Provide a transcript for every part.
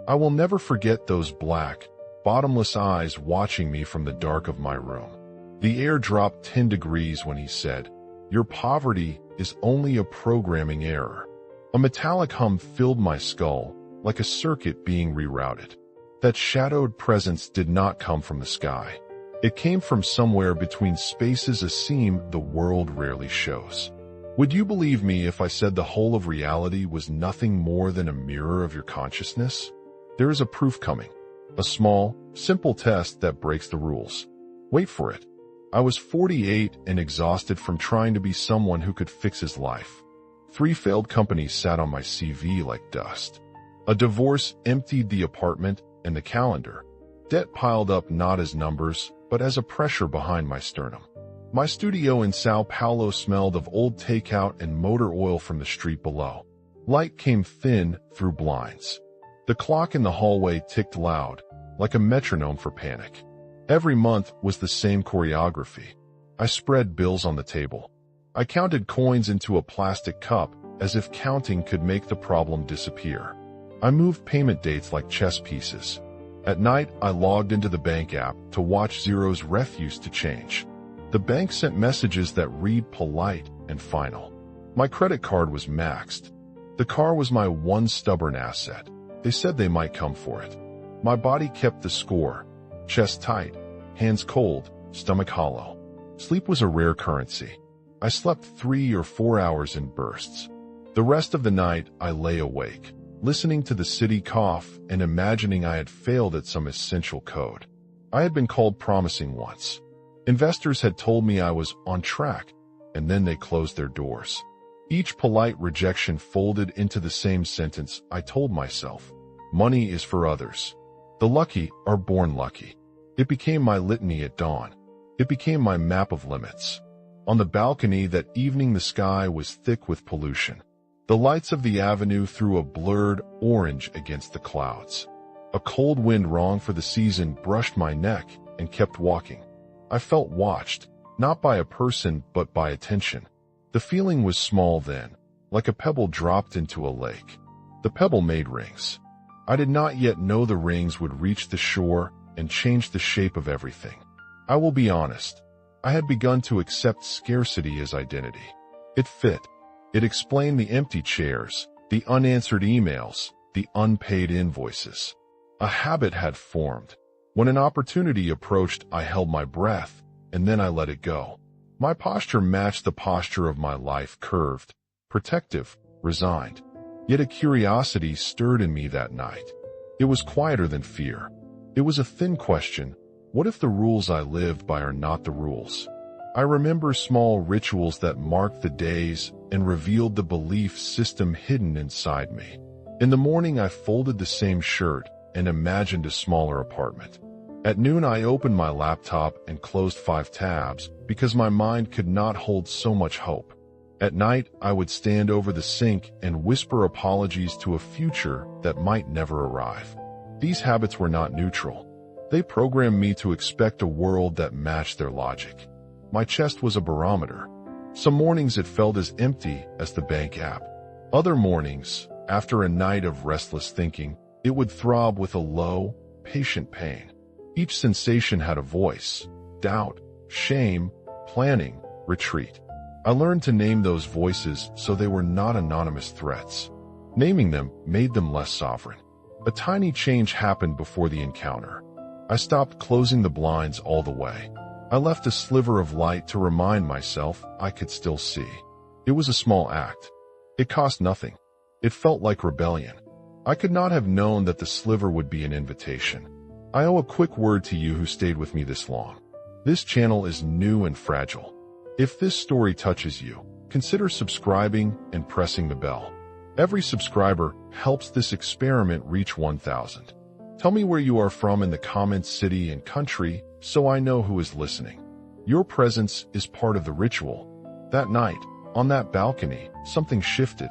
I will never forget those black, bottomless eyes watching me from the dark of my room. The air dropped 10 degrees when he said, "Your poverty is only a programming error." A metallic hum filled my skull, like a circuit being rerouted. That shadowed presence did not come from the sky. It came from somewhere between spaces, a seam the world rarely shows. Would you believe me if I said the whole of reality was nothing more than a mirror of your consciousness? There is a proof coming. A small, simple test that breaks the rules. Wait for it. I was 48 and exhausted from trying to be someone who could fix his life. 3 failed companies sat on my CV like dust. A divorce emptied the apartment and the calendar. Debt piled up not as numbers, but as a pressure behind my sternum. My studio in Sao Paulo smelled of old takeout and motor oil from the street below. Light came thin through blinds. The clock in the hallway ticked loud, like a metronome for panic. Every month was the same choreography. I spread bills on the table. I counted coins into a plastic cup, as if counting could make the problem disappear. I moved payment dates like chess pieces. At night, I logged into the bank app to watch zeros refuse to change. The bank sent messages that read polite and final. My credit card was maxed. The car was my one stubborn asset. They said they might come for it. My body kept the score. Chest tight, hands cold, stomach hollow. Sleep was a rare currency. I slept 3 or 4 hours in bursts. The rest of the night, I lay awake, listening to the city cough and imagining I had failed at some essential code. I had been called promising once. Investors had told me I was on track, and then they closed their doors. Each polite rejection folded into the same sentence I told myself. Money is for others. The lucky are born lucky. It became my litany at dawn. It became my map of limits. On the balcony that evening, the sky was thick with pollution. The lights of the avenue threw a blurred orange against the clouds. A cold wind wrong for the season brushed my neck and kept walking. I felt watched, not by a person but by attention. The feeling was small then, like a pebble dropped into a lake. The pebble made rings. I did not yet know the rings would reach the shore and change the shape of everything. I will be honest. I had begun to accept scarcity as identity. It fit. It explained the empty chairs, the unanswered emails, the unpaid invoices. A habit had formed. When an opportunity approached, I held my breath, and then I let it go. My posture matched the posture of my life, curved, protective, resigned. Yet a curiosity stirred in me that night. It was quieter than fear. It was a thin question. What if the rules I lived by are not the rules? I remember small rituals that marked the days and revealed the belief system hidden inside me. In the morning, I folded the same shirt and imagined a smaller apartment. At noon, I opened my laptop and closed 5 tabs because my mind could not hold so much hope. At night, I would stand over the sink and whisper apologies to a future that might never arrive. These habits were not neutral. They programmed me to expect a world that matched their logic. My chest was a barometer. Some mornings it felt as empty as the bank app. Other mornings, after a night of restless thinking, it would throb with a low, patient pain. Each sensation had a voice: doubt, shame, planning, retreat. I learned to name those voices so they were not anonymous threats. Naming them made them less sovereign. A tiny change happened before the encounter. I stopped closing the blinds all the way. I left a sliver of light to remind myself I could still see. It was a small act. It cost nothing. It felt like rebellion. I could not have known that the sliver would be an invitation. I owe a quick word to you who stayed with me this long. This channel is new and fragile. If this story touches you, consider subscribing and pressing the bell. Every subscriber helps this experiment reach 1,000. Tell me where you are from in the comments, city and country, so I know who is listening. Your presence is part of the ritual. That night, on that balcony, something shifted.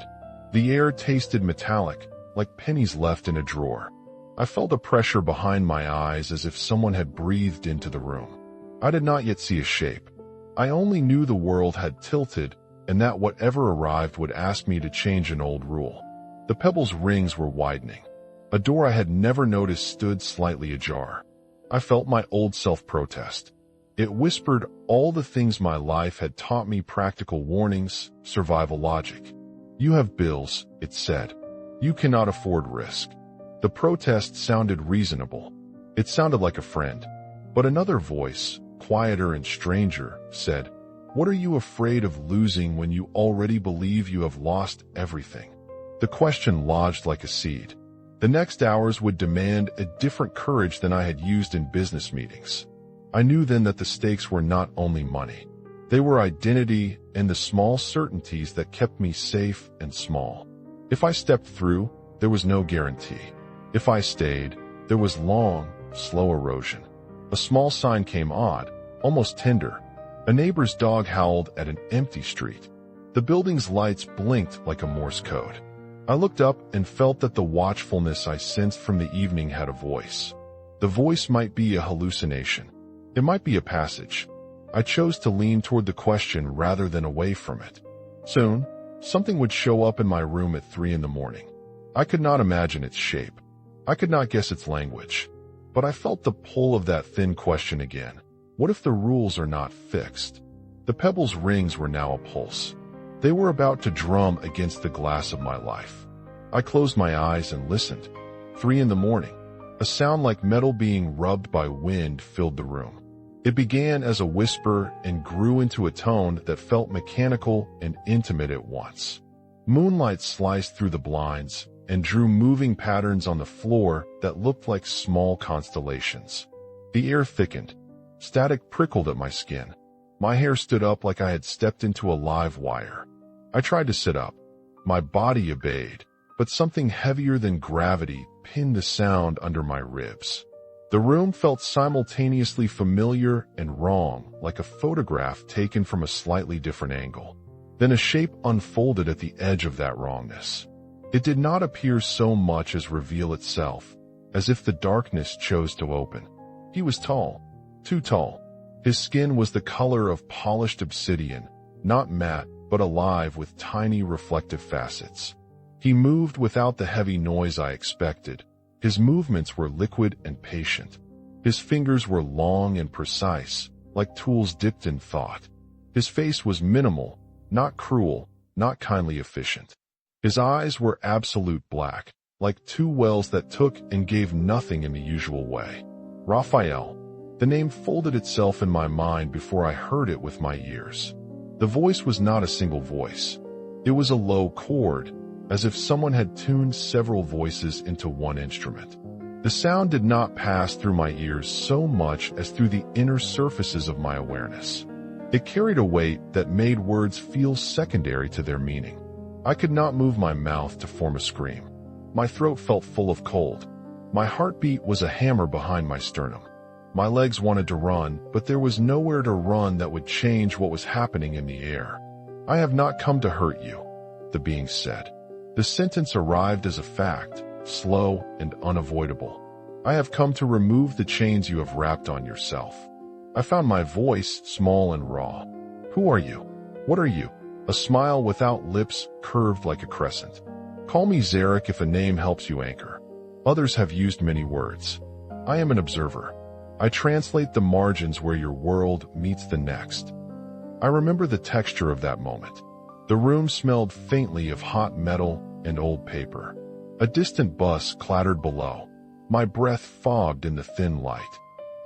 The air tasted metallic, like pennies left in a drawer. I felt a pressure behind my eyes as if someone had breathed into the room. I did not yet see a shape. I only knew the world had tilted and that whatever arrived would ask me to change an old rule. The pebbles' rings were widening. A door I had never noticed stood slightly ajar. I felt my old self protest. It whispered all the things my life had taught me: practical warnings, survival logic. You have bills, it said. You cannot afford risk. The protest sounded reasonable. It sounded like a friend. But another voice, quieter and stranger, said, "What are you afraid of losing when you already believe you have lost everything?" The question lodged like a seed. The next hours would demand a different courage than I had used in business meetings. I knew then that the stakes were not only money. They were identity and the small certainties that kept me safe and small. If I stepped through, there was no guarantee. If I stayed, there was long, slow erosion. A small sign came odd, almost tender. A neighbor's dog howled at an empty street. The building's lights blinked like a Morse code. I looked up and felt that the watchfulness I sensed from the evening had a voice. The voice might be a hallucination. It might be a passage. I chose to lean toward the question rather than away from it. Soon, something would show up in my room at 3 a.m. I could not imagine its shape. I could not guess its language. But I felt the pull of that thin question again. What if the rules are not fixed? The pebbles' rings were now a pulse. They were about to drum against the glass of my life. I closed my eyes and listened. 3 a.m. A sound like metal being rubbed by wind filled the room. It began as a whisper and grew into a tone that felt mechanical and intimate at once. Moonlight sliced through the blinds and drew moving patterns on the floor that looked like small constellations. The air thickened. Static prickled at my skin. My hair stood up like I had stepped into a live wire. I tried to sit up. My body obeyed, but something heavier than gravity pinned the sound under my ribs. The room felt simultaneously familiar and wrong, like a photograph taken from a slightly different angle. Then a shape unfolded at the edge of that wrongness. It did not appear so much as reveal itself, as if the darkness chose to open. He was tall, too tall. His skin was the color of polished obsidian, not matte, but alive with tiny reflective facets. He moved without the heavy noise I expected. His movements were liquid and patient. His fingers were long and precise, like tools dipped in thought. His face was minimal, not cruel, not kindly efficient. His eyes were absolute black, like two wells that took and gave nothing in the usual way. Raphael. The name folded itself in my mind before I heard it with my ears. The voice was not a single voice. It was a low chord, as if someone had tuned several voices into one instrument. The sound did not pass through my ears so much as through the inner surfaces of my awareness. It carried a weight that made words feel secondary to their meaning. I could not move my mouth to form a scream. My throat felt full of cold. My heartbeat was a hammer behind my sternum. My legs wanted to run, but there was nowhere to run that would change what was happening in the air. "I have not come to hurt you," the being said. The sentence arrived as a fact, slow and unavoidable. "I have come to remove the chains you have wrapped on yourself." I found my voice small and raw. "Who are you? What are you?" A smile without lips curved like a crescent. "Call me Zarak if a name helps you anchor. Others have used many words. I am an observer. I translate the margins where your world meets the next." I remember the texture of that moment. The room smelled faintly of hot metal and old paper. A distant bus clattered below. My breath fogged in the thin light.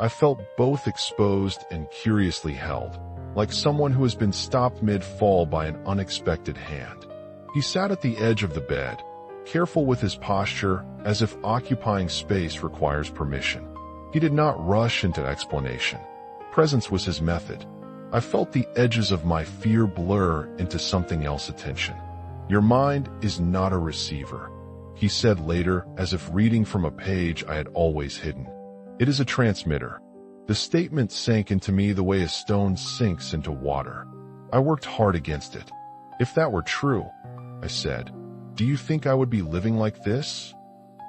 I felt both exposed and curiously held, like someone who has been stopped mid-fall by an unexpected hand. He sat at the edge of the bed, careful with his posture, as if occupying space requires permission. He did not rush into explanation. Presence was his method. I felt the edges of my fear blur into something else attention. "Your mind is not a receiver," he said later, as if reading from a page I had always hidden. "It is a transmitter." The statement sank into me the way a stone sinks into water. I worked hard against it. "If that were true," I said, "do you think I would be living like this?"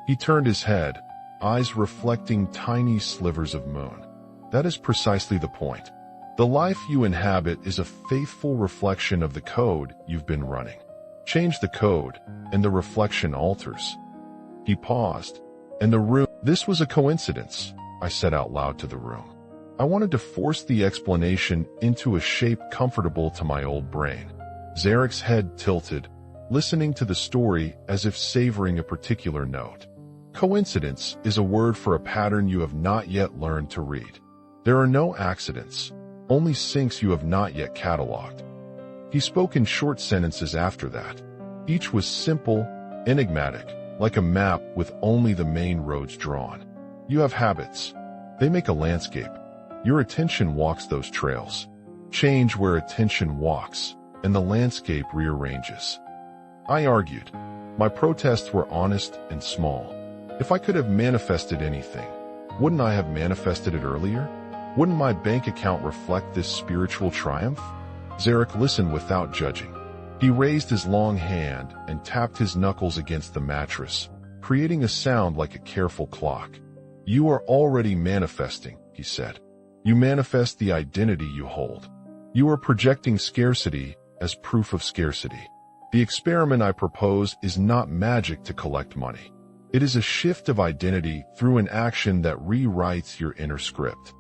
He turned his head, eyes reflecting tiny slivers of moon. "That is precisely the point. The life you inhabit is a faithful reflection of the code you've been running. Change the code, and the reflection alters." He paused, And the room, this was a coincidence, I said out loud to the room. I wanted to force the explanation into a shape comfortable to my old brain. Zarak's head tilted, listening to the story as if savoring a particular note. Coincidence is a word for a pattern you have not yet learned to read. There are no accidents, only syncs you have not yet cataloged. He spoke in short sentences after that. Each was simple, enigmatic, like a map with only the main roads drawn. You have habits. They make a landscape. Your attention walks those trails. Change where attention walks, and the landscape rearranges. I argued. My protests were honest and small. If I could have manifested anything, wouldn't I have manifested it earlier? Wouldn't my bank account reflect this spiritual triumph? Zarak listened without judging. He raised his long hand and tapped his knuckles against the mattress, creating a sound like a careful clock. You are already manifesting, he said. You manifest the identity you hold. You are projecting scarcity as proof of scarcity. The experiment I propose is not magic to collect money. It is a shift of identity through an action that rewrites your inner script.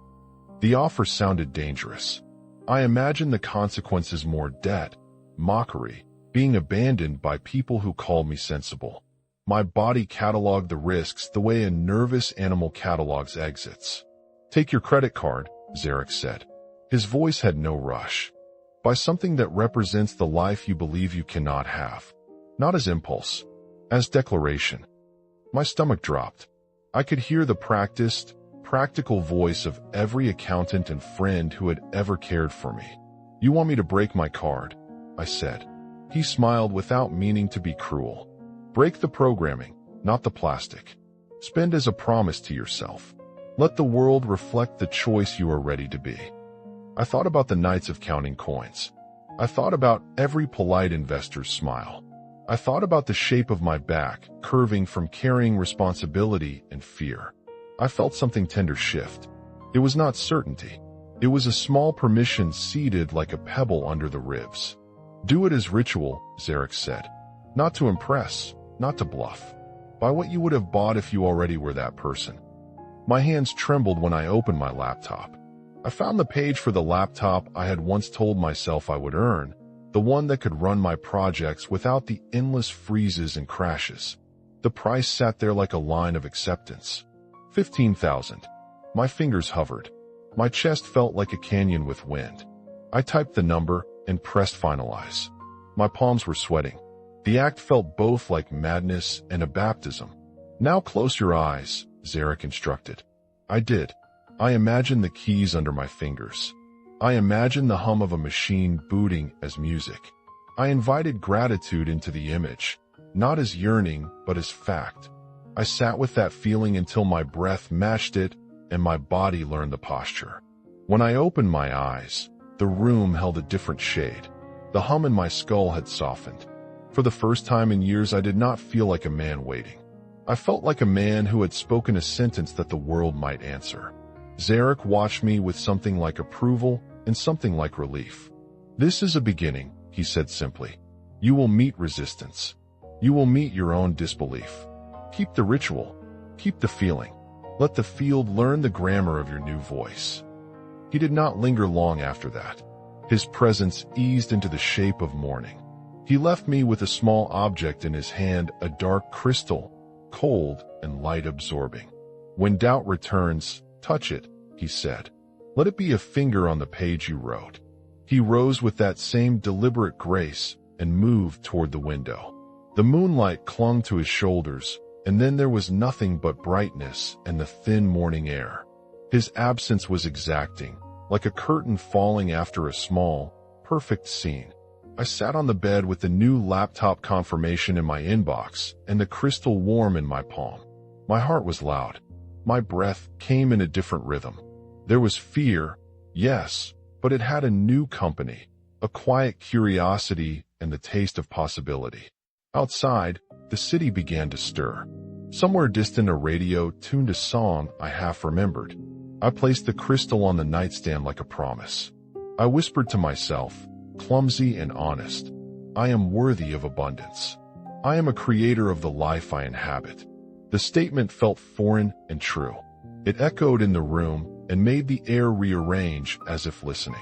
The offer sounded dangerous. I imagined the consequences: more debt, mockery, being abandoned by people who called me sensible. My body cataloged the risks the way a nervous animal catalogs exits. Take your credit card, Zarak said. His voice had no rush. Buy something that represents the life you believe you cannot have. Not as impulse, as declaration. My stomach dropped. I could hear the practical voice of every accountant and friend who had ever cared for me. You want me to break my card? I said. He smiled without meaning to be cruel. Break the programming, not the plastic. Spend as a promise to yourself. Let the world reflect the choice you are ready to be. I thought about the nights of counting coins. I thought about every polite investor's smile. I thought about the shape of my back, curving from carrying responsibility and fear. I felt something tender shift. It was not certainty. It was a small permission seated like a pebble under the ribs. Do it as ritual, Zarak said. Not to impress, not to bluff. Buy what you would have bought if you already were that person. My hands trembled when I opened my laptop. I found the page for the laptop I had once told myself I would earn, the one that could run my projects without the endless freezes and crashes. The price sat there like a line of acceptance. 15,000. My fingers hovered. My chest felt like a canyon with wind. I typed the number and pressed finalize. My palms were sweating. The act felt both like madness and a baptism. Now close your eyes, Zarak instructed. I did. I imagined the keys under my fingers. I imagined the hum of a machine booting as music. I invited gratitude into the image, not as yearning, but as fact. I sat with that feeling until my breath matched it and my body learned the posture. When I opened my eyes, the room held a different shade. The hum in my skull had softened. For the first time in years, I did not feel like a man waiting. I felt like a man who had spoken a sentence that the world might answer. Zarak watched me with something like approval and something like relief. This is a beginning, he said simply. You will meet resistance. You will meet your own disbelief. Keep the ritual. Keep the feeling. Let the field learn the grammar of your new voice. He did not linger long after that. His presence eased into the shape of morning. He left me with a small object in his hand, a dark crystal, cold and light-absorbing. When doubt returns, touch it, he said. Let it be a finger on the page you wrote. He rose with that same deliberate grace and moved toward the window. The moonlight clung to his shoulders, and then there was nothing but brightness and the thin morning air. His absence was exacting, like a curtain falling after a small, perfect scene. I sat on the bed with the new laptop confirmation in my inbox and the crystal warm in my palm. My heart was loud. My breath came in a different rhythm. There was fear, yes, but it had a new company, a quiet curiosity and the taste of possibility. Outside, the city began to stir. Somewhere distant, a radio tuned a song I half remembered. I placed the crystal on the nightstand like a promise. I whispered to myself, clumsy and honest, I am worthy of abundance. I am a creator of the life I inhabit. The statement felt foreign and true. It echoed in the room and made the air rearrange as if listening.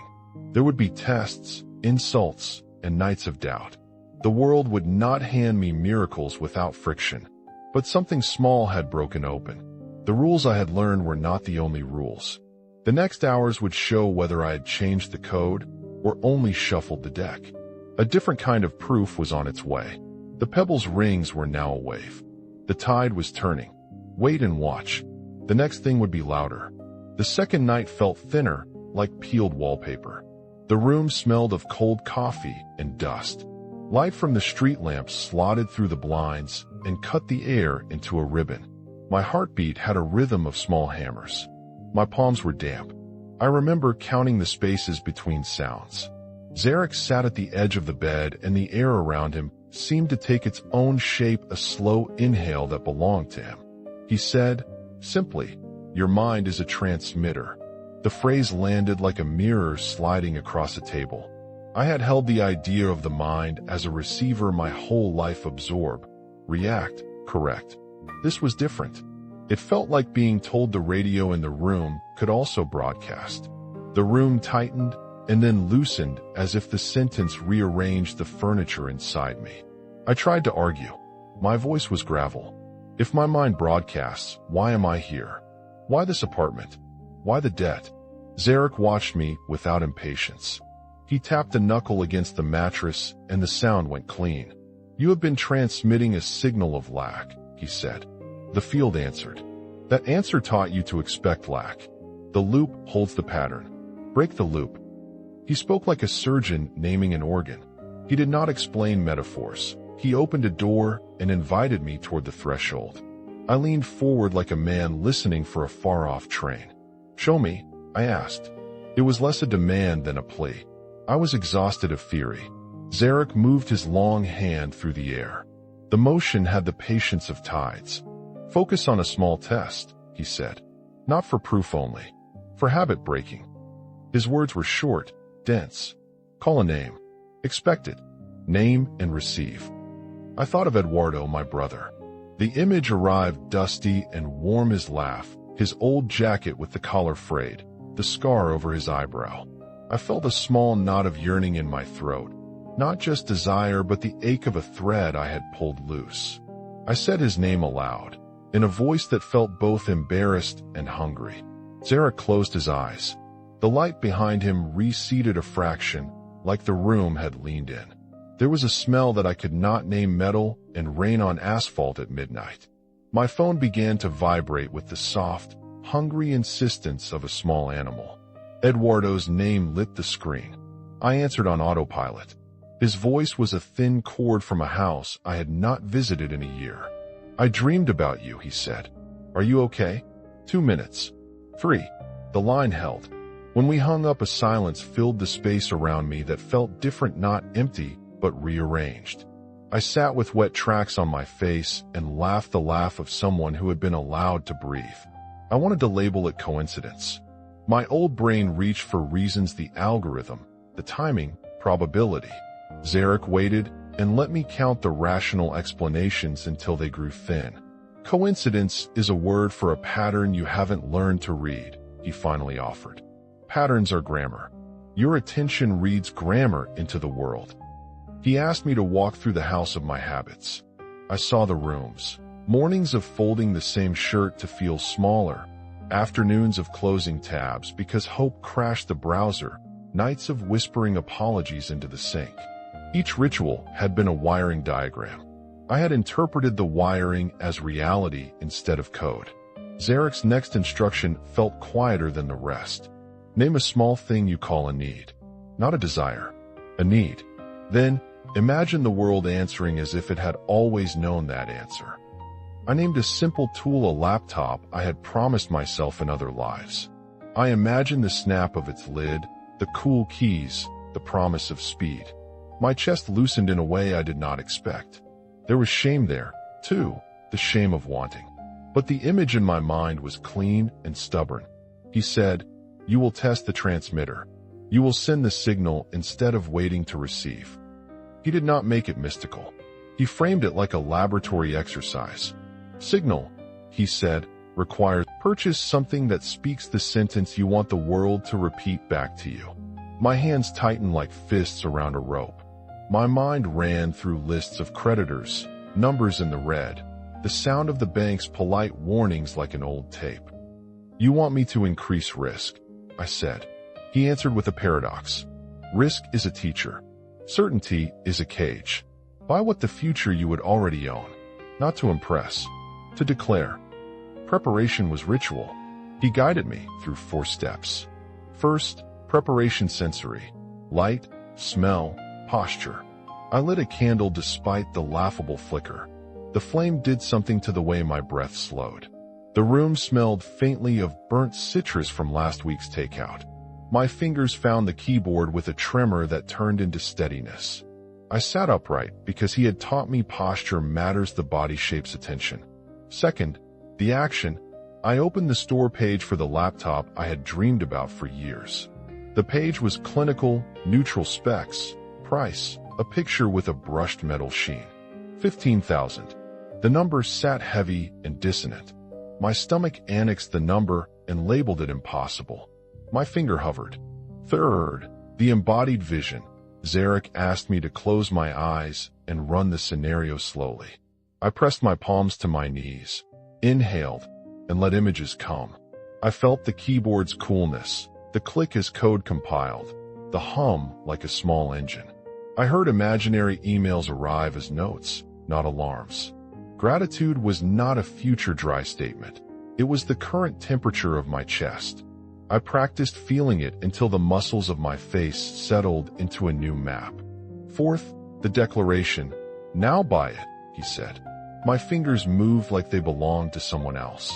There would be tests, insults, and nights of doubt. The world would not hand me miracles without friction. But something small had broken open. The rules I had learned were not the only rules. The next hours would show whether I had changed the code or only shuffled the deck. A different kind of proof was on its way. The pebbles' rings were now a wave. The tide was turning. Wait and watch. The next thing would be louder. The second night felt thinner, like peeled wallpaper. The room smelled of cold coffee and dust. Light from the street lamps slotted through the blinds and cut the air into a ribbon. My heartbeat had a rhythm of small hammers. My palms were damp. I remember counting the spaces between sounds. Zarak sat at the edge of the bed, and the air around him seemed to take its own shape, a slow inhale that belonged to him. He said, simply, "Your mind is a transmitter." The phrase landed like a mirror sliding across a table. I had held the idea of the mind as a receiver my whole life: absorb, react, correct. This was different. It felt like being told the radio in the room could also broadcast. The room tightened and then loosened as if the sentence rearranged the furniture inside me. I tried to argue. My voice was gravel. If my mind broadcasts, why am I here? Why this apartment? Why the debt? Zarak watched me without impatience. He tapped a knuckle against the mattress and the sound went clean. "You have been transmitting a signal of lack," he said. The field answered. That answer taught you to expect lack. The loop holds the pattern. Break the loop. He spoke like a surgeon naming an organ. He did not explain metaphors. He opened a door and invited me toward the threshold. I leaned forward like a man listening for a far-off train. "Show me," I asked. It was less a demand than a plea. I was exhausted of theory. Zarak moved his long hand through the air. The motion had the patience of tides. "Focus on a small test," he said. "Not for proof only. For habit breaking." His words were short, dense. "Call a name. Expect it. Name and receive." I thought of Eduardo, my brother. The image arrived dusty and warm as laugh, his old jacket with the collar frayed, the scar over his eyebrow. I felt a small knot of yearning in my throat. Not just desire, but the ache of a thread I had pulled loose. I said his name aloud, in a voice that felt both embarrassed and hungry. Zarak closed his eyes. The light behind him receded a fraction, like the room had leaned in. There was a smell that I could not name: metal and rain on asphalt at midnight. My phone began to vibrate with the soft, hungry insistence of a small animal. Eduardo's name lit the screen. I answered on autopilot. His voice was a thin cord from a house I had not visited in a year. "I dreamed about you," he said. "Are you okay?" 2 minutes. 3. The line held. When we hung up, a silence filled the space around me that felt different, not empty, but rearranged. I sat with wet tracks on my face and laughed the laugh of someone who had been allowed to breathe. I wanted to label it coincidence. My old brain reached for reasons: the algorithm, the timing, probability. Zarak waited and let me count the rational explanations until they grew thin. "Coincidence is a word for a pattern you haven't learned to read," he finally offered. "Patterns are grammar. Your attention reads grammar into the world." He asked me to walk through the house of my habits. I saw the rooms. Mornings of folding the same shirt to feel smaller. Afternoons of closing tabs because hope crashed the browser. Nights of whispering apologies into the sink. Each ritual had been a wiring diagram. I had interpreted the wiring as reality instead of code. Zarak's next instruction felt quieter than the rest. "Name a small thing you call a need. Not a desire. A need. Then, imagine the world answering as if it had always known that answer." I named a simple tool: a laptop I had promised myself in other lives. I imagined the snap of its lid, the cool keys, the promise of speed. My chest loosened in a way I did not expect. There was shame there, too, the shame of wanting. But the image in my mind was clean and stubborn. He said, "You will test the transmitter. You will send the signal instead of waiting to receive." He did not make it mystical. He framed it like a laboratory exercise. "Signal, he said, requires purchase something that speaks the sentence you want the world to repeat back to you. My hands tightened like fists around a rope. My mind ran through lists of creditors, numbers in the red, the sound of the bank's polite warnings like an old tape. You want me to increase risk, I said. He answered with a paradox. Risk is a teacher. Certainty is a cage. Buy what the future you would already own. Not to impress, to declare. Preparation was ritual. He guided me through 4 steps. First, preparation sensory. Light, smell, posture. I lit a candle despite the laughable flicker. The flame did something to the way my breath slowed. The room smelled faintly of burnt citrus from last week's takeout. My fingers found the keyboard with a tremor that turned into steadiness. I sat upright because he had taught me posture matters, the body shapes attention. Second, the action. I opened the store page for the laptop I had dreamed about for years. The page was clinical, neutral specs, price, a picture with a brushed metal sheen. 15,000. The number sat heavy and dissonant. My stomach annexed the number and labeled it impossible. My finger hovered. Third, the embodied vision. Zarak asked me to close my eyes and run the scenario slowly. I pressed my palms to my knees, inhaled, and let images come. I felt the keyboard's coolness, the click as code compiled, the hum like a small engine. I heard imaginary emails arrive as notes, not alarms. Gratitude was not a future dry statement. It was the current temperature of my chest. I practiced feeling it until the muscles of my face settled into a new map. Fourth, the declaration. Now buy it, he said. My fingers moved like they belonged to someone else.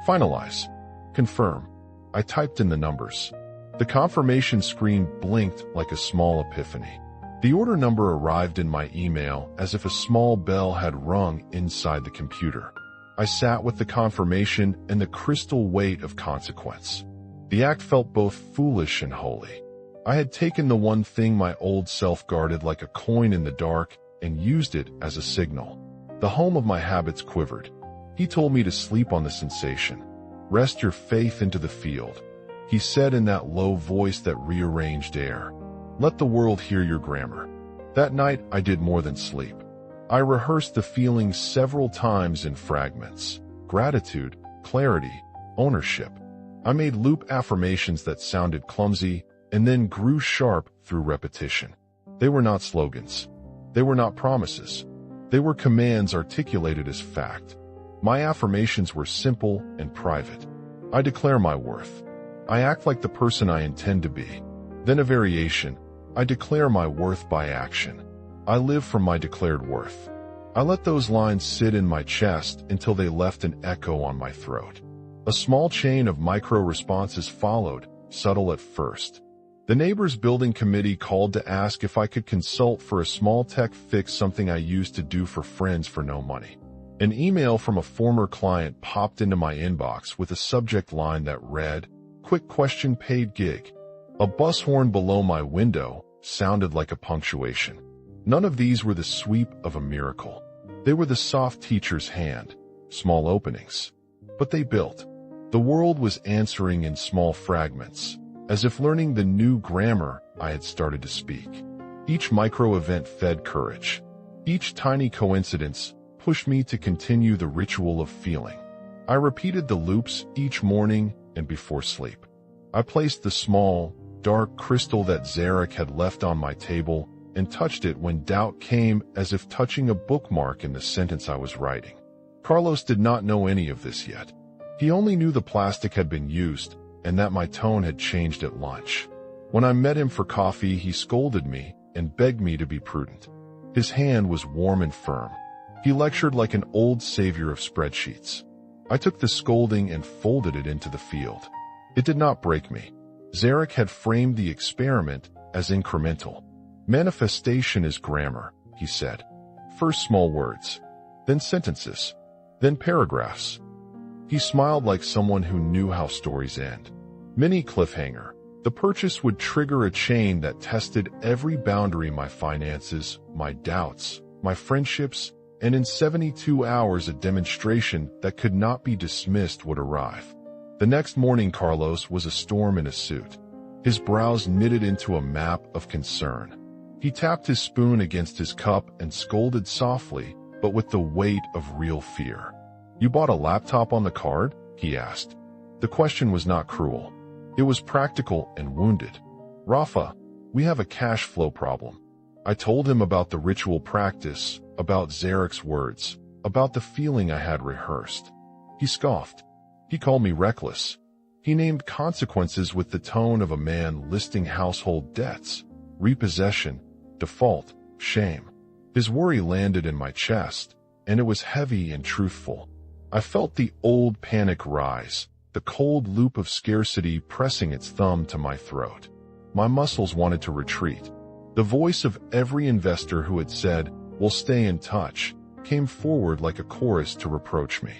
Finalize. Confirm. I typed in the numbers. The confirmation screen blinked like a small epiphany. The order number arrived in my email as if a small bell had rung inside the computer. I sat with the confirmation and the crystal weight of consequence. The act felt both foolish and holy. I had taken the one thing my old self guarded like a coin in the dark and used it as a signal. The home of my habits quivered. He told me to sleep on the sensation. Rest your faith into the field, he said in that low voice that rearranged air. Let the world hear your grammar. That night, I did more than sleep. I rehearsed the feelings several times in fragments. Gratitude, clarity, ownership. I made loop affirmations that sounded clumsy and then grew sharp through repetition. They were not slogans. They were not promises. They were commands articulated as fact. My affirmations were simple and private. I declare my worth. I act like the person I intend to be. Then a variation. I declare my worth by action. I live from my declared worth. I let those lines sit in my chest until they left an echo on my throat. A small chain of micro-responses followed, subtle at first. The neighbor's building committee called to ask if I could consult for a small tech fix, something I used to do for friends for no money. An email from a former client popped into my inbox with a subject line that read, "Quick question, paid gig." A bus horn below my window sounded like a punctuation. None of these were the sweep of a miracle. They were the soft teacher's hand, small openings. But they built. The world was answering in small fragments, as if learning the new grammar I had started to speak. Each micro-event fed courage. Each tiny coincidence pushed me to continue the ritual of feeling. I repeated the loops each morning and before sleep. I placed the small, dark crystal that Zarak had left on my table and touched it when doubt came, as if touching a bookmark in the sentence I was writing. Carlos did not know any of this yet. He only knew the plastic had been used and that my tone had changed at lunch. When I met him for coffee, he scolded me and begged me to be prudent. His hand was warm and firm. He lectured like an old savior of spreadsheets. I took the scolding and folded it into the field. It did not break me. Zarak had framed the experiment as incremental. Manifestation is grammar, he said. First small words, then sentences, then paragraphs. He smiled like someone who knew how stories end. Mini cliffhanger. The purchase would trigger a chain that tested every boundary: my finances, my doubts, my friendships, and in 72 hours a demonstration that could not be dismissed would arrive. The next morning Carlos was a storm in a suit, his brows knitted into a map of concern. He tapped his spoon against his cup and scolded softly, but with the weight of real fear. "You bought a laptop on the card?" he asked. The question was not cruel. It was practical and wounded. "Rafa, we have a cash flow problem." I told him about the ritual practice, about Zarak's words, about the feeling I had rehearsed. He scoffed. He called me reckless. He named consequences with the tone of a man listing household debts, repossession, default, shame. His worry landed in my chest, and it was heavy and truthful. I felt the old panic rise, the cold loop of scarcity pressing its thumb to my throat. My muscles wanted to retreat. The voice of every investor who had said, "We'll stay in touch," came forward like a chorus to reproach me.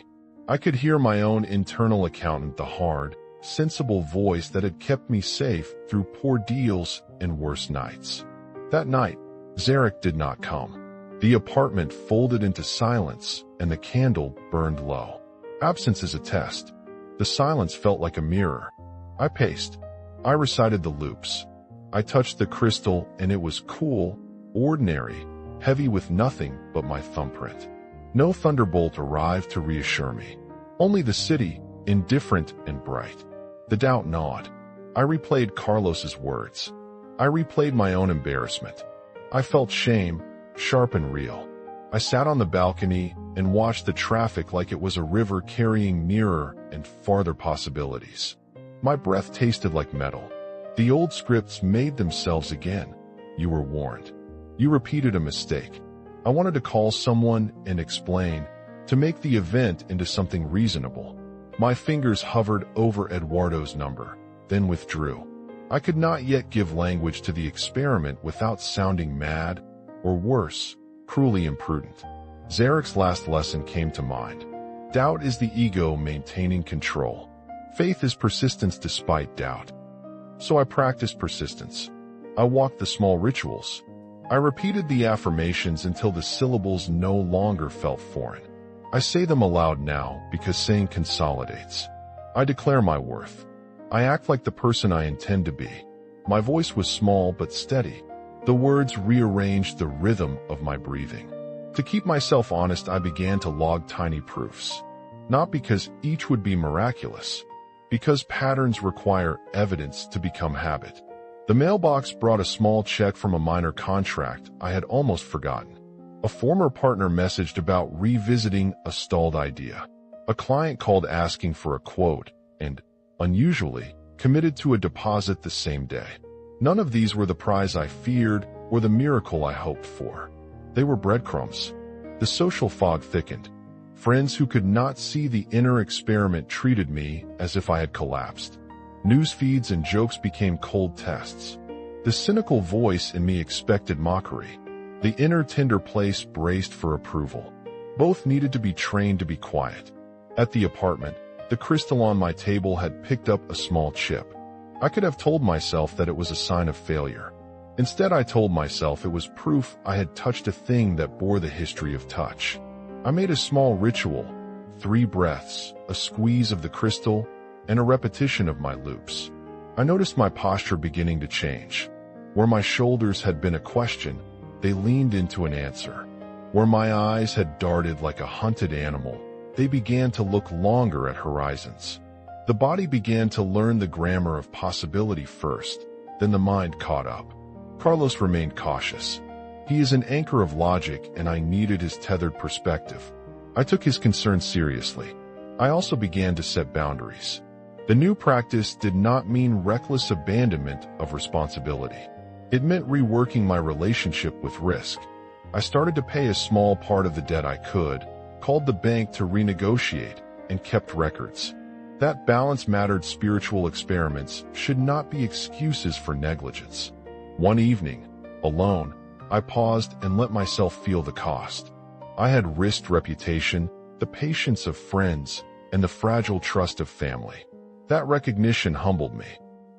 I could hear my own internal accountant, the hard, sensible voice that had kept me safe through poor deals and worse nights. That night, Zarak did not come. The apartment folded into silence, and the candle burned low. Absence is a test. The silence felt like a mirror. I paced. I recited the loops. I touched the crystal, and it was cool, ordinary, heavy with nothing but my thumbprint. No thunderbolt arrived to reassure me. Only the city, indifferent and bright. The doubt gnawed. I replayed Carlos's words. I replayed my own embarrassment. I felt shame, sharp and real. I sat on the balcony and watched the traffic like it was a river carrying nearer and farther possibilities. My breath tasted like metal. The old scripts made themselves again. You were warned. You repeated a mistake. I wanted to call someone and explain, to make the event into something reasonable. My fingers hovered over Eduardo's number, then withdrew. I could not yet give language to the experiment without sounding mad, or worse, cruelly imprudent. Zarak's last lesson came to mind. Doubt is the ego maintaining control. Faith is persistence despite doubt. So I practiced persistence. I walked the small rituals. I repeated the affirmations until the syllables no longer felt foreign. I say them aloud now because saying consolidates. I declare my worth. I act like the person I intend to be. My voice was small but steady. The words rearranged the rhythm of my breathing. To keep myself honest, I began to log tiny proofs. Not because each would be miraculous, because patterns require evidence to become habit. The mailbox brought a small check from a minor contract I had almost forgotten. A former partner messaged about revisiting a stalled idea. A client called asking for a quote and, unusually, committed to a deposit the same day. None of these were the prize I feared or the miracle I hoped for. They were breadcrumbs. The social fog thickened. Friends who could not see the inner experiment treated me as if I had collapsed. News feeds and jokes became cold tests. The cynical voice in me expected mockery. The inner tender place braced for approval. Both needed to be trained to be quiet. At the apartment, the crystal on my table had picked up a small chip. I could have told myself that it was a sign of failure. Instead, I told myself it was proof I had touched a thing that bore the history of touch. I made a small ritual, 3 breaths, a squeeze of the crystal, and a repetition of my loops. I noticed my posture beginning to change. Where my shoulders had been a question, they leaned into an answer. Where my eyes had darted like a hunted animal, they began to look longer at horizons. The body began to learn the grammar of possibility first, then the mind caught up. Carlos remained cautious. He is an anchor of logic, and I needed his tethered perspective. I took his concerns seriously. I also began to set boundaries. The new practice did not mean reckless abandonment of responsibility. It meant reworking my relationship with risk. I started to pay a small part of the debt I could, called the bank to renegotiate, and kept records. That balance mattered. Spiritual experiments should not be excuses for negligence. One evening, alone, I paused and let myself feel the cost. I had risked reputation, the patience of friends, and the fragile trust of family. That recognition humbled me.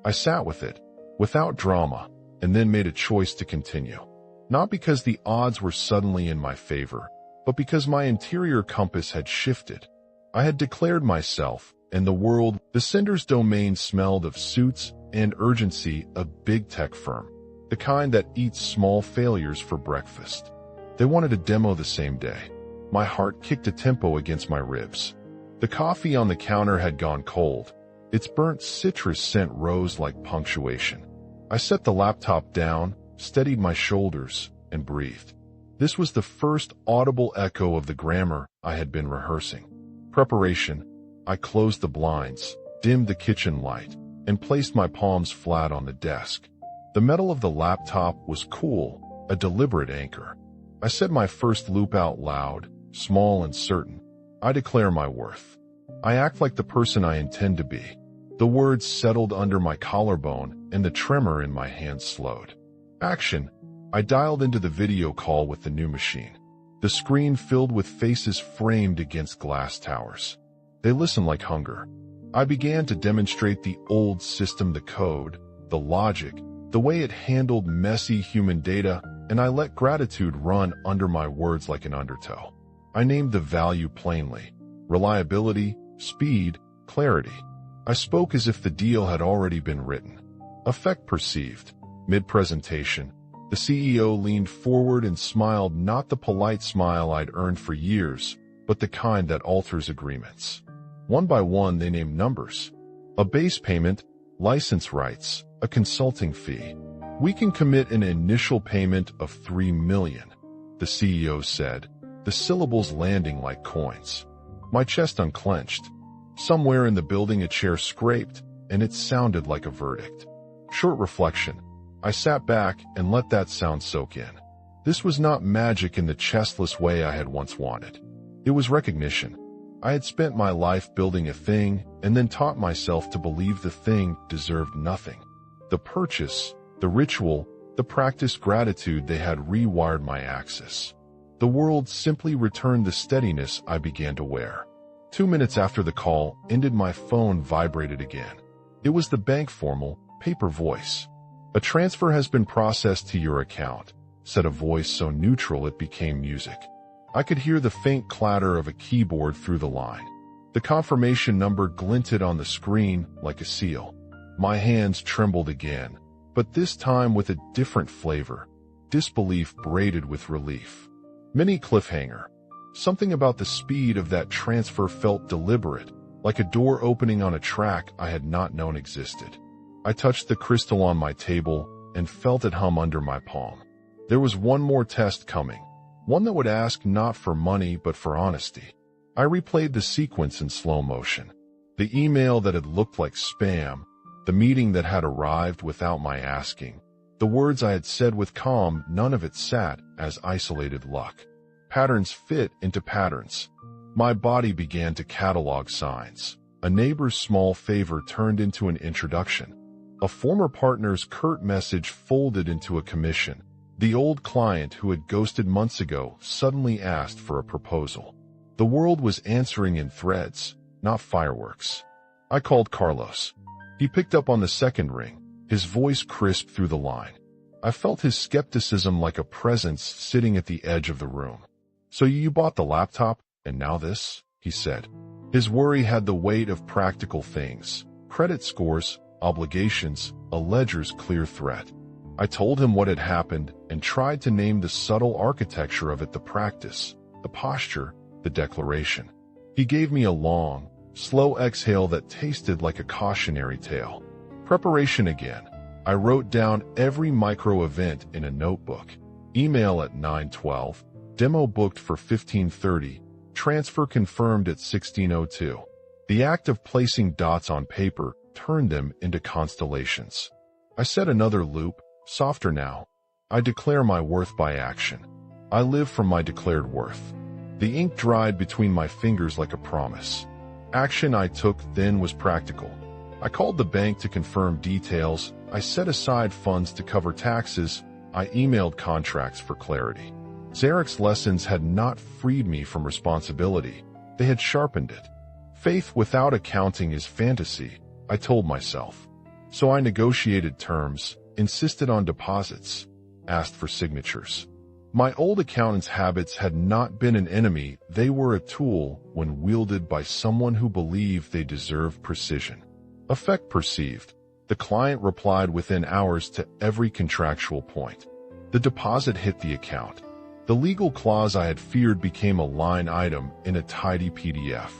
I sat with it, without drama, and then made a choice to continue. Not because the odds were suddenly in my favor, but because my interior compass had shifted. I had declared myself, and the world. The sender's domain smelled of suits and urgency, a big tech firm, the kind that eats small failures for breakfast. They wanted a demo the same day. My heart kicked a tempo against my ribs. The coffee on the counter had gone cold. Its burnt citrus scent rose like punctuation. I set the laptop down, steadied my shoulders, and breathed. This was the first audible echo of the grammar I had been rehearsing. Preparation. I closed the blinds, dimmed the kitchen light, and placed my palms flat on the desk. The metal of the laptop was cool, a deliberate anchor. I said my first loop out loud, small and certain. I declare my worth. I act like the person I intend to be. The words settled under my collarbone, and the tremor in my hand slowed. Action. I dialed into the video call with the new machine. The screen filled with faces framed against glass towers. They listened like hunger. I began to demonstrate the old system, the code, the logic, the way it handled messy human data, and I let gratitude run under my words like an undertow. I named the value plainly: reliability, speed, clarity. I spoke as if the deal had already been written. Effect perceived. Mid-presentation, the CEO leaned forward and smiled, not the polite smile I'd earned for years, but the kind that alters agreements. One by one, they named numbers. A base payment, license rights, a consulting fee. We can commit an initial payment of $3 million, the CEO said, the syllables landing like coins. My chest unclenched. Somewhere in the building a chair scraped, and it sounded like a verdict. Short reflection. I sat back and let that sound soak in. This was not magic in the chestless way I had once wanted. It was recognition. I had spent my life building a thing and then taught myself to believe the thing deserved nothing. The purchase, the ritual, the practiced gratitude, they had rewired my axis. The world simply returned the steadiness I began to wear. 2 minutes after the call ended, my phone vibrated again. It was the bank formal, paper voice. "A transfer has been processed to your account," said a voice so neutral it became music. I could hear the faint clatter of a keyboard through the line. The confirmation number glinted on the screen like a seal. My hands trembled again, but this time with a different flavor, disbelief braided with relief. Mini cliffhanger. Something about the speed of that transfer felt deliberate, like a door opening on a track I had not known existed. I touched the crystal on my table and felt it hum under my palm. There was one more test coming, one that would ask not for money but for honesty. I replayed the sequence in slow motion. The email that had looked like spam, the meeting that had arrived without my asking, the words I had said with calm, none of it sat as isolated luck. Patterns fit into patterns. My body began to catalog signs. A neighbor's small favor turned into an introduction. A former partner's curt message folded into a commission. The old client who had ghosted months ago suddenly asked for a proposal. The world was answering in threads, not fireworks. I called Carlos. He picked up on the second ring, his voice crisp through the line. I felt his skepticism like a presence sitting at the edge of the room. "So you bought the laptop, and now this?" he said. His worry had the weight of practical things: credit scores, obligations, a ledger's clear threat. I told him what had happened and tried to name the subtle architecture of it, the practice, the posture, the declaration. He gave me a long, slow exhale that tasted like a cautionary tale. Preparation again. I wrote down every micro event in a notebook. Email at 9:12, demo booked for 15:30, transfer confirmed at 16:02. The act of placing dots on paper turned them into constellations. I set another loop, softer now. I declare my worth by action. I live from my declared worth. The ink dried between my fingers like a promise. Action I took then was practical. I called the bank to confirm details. I set aside funds to cover taxes. I emailed contracts for clarity. Zarak's lessons had not freed me from responsibility. They had sharpened it. Faith without accounting is fantasy, I told myself. So I negotiated terms, insisted on deposits, asked for signatures. My old accountant's habits had not been an enemy, they were a tool when wielded by someone who believed they deserved precision. Effect perceived. The client replied within hours to every contractual point. The deposit hit the account. The legal clause I had feared became a line item in a tidy PDF.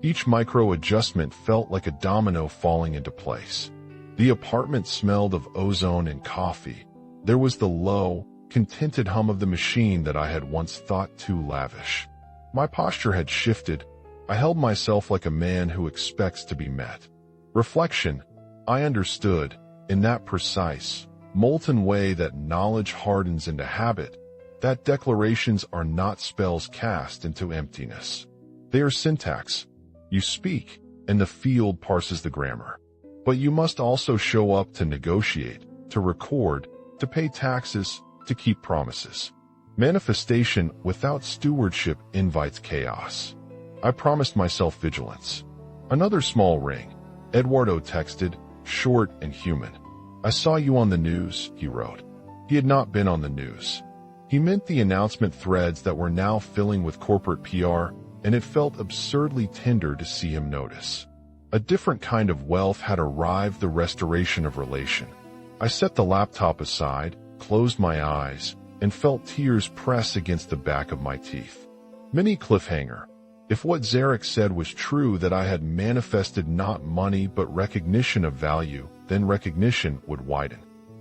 Each micro adjustment felt like a domino falling into place. The apartment smelled of ozone and coffee. There was the low, contented hum of the machine that I had once thought too lavish. My posture had shifted. I held myself like a man who expects to be met. Reflection. I understood, in that precise, molten way that knowledge hardens into habit, that declarations are not spells cast into emptiness. They are syntax. You speak, and the field parses the grammar. But you must also show up to negotiate, to record, to pay taxes, to keep promises. Manifestation without stewardship invites chaos. I promised myself vigilance. Another small ring. Eduardo texted, short and human. I saw you on the news, he wrote. He had not been on the news. He meant the announcement threads that were now filling with corporate PR, and it felt absurdly tender to see him notice. A different kind of wealth had arrived, the restoration of relation. I set the laptop aside, closed my eyes, and felt tears press against the back of my teeth. Mini cliffhanger. If what Zarak said was true, that I had manifested not money but recognition of value, then recognition would widen.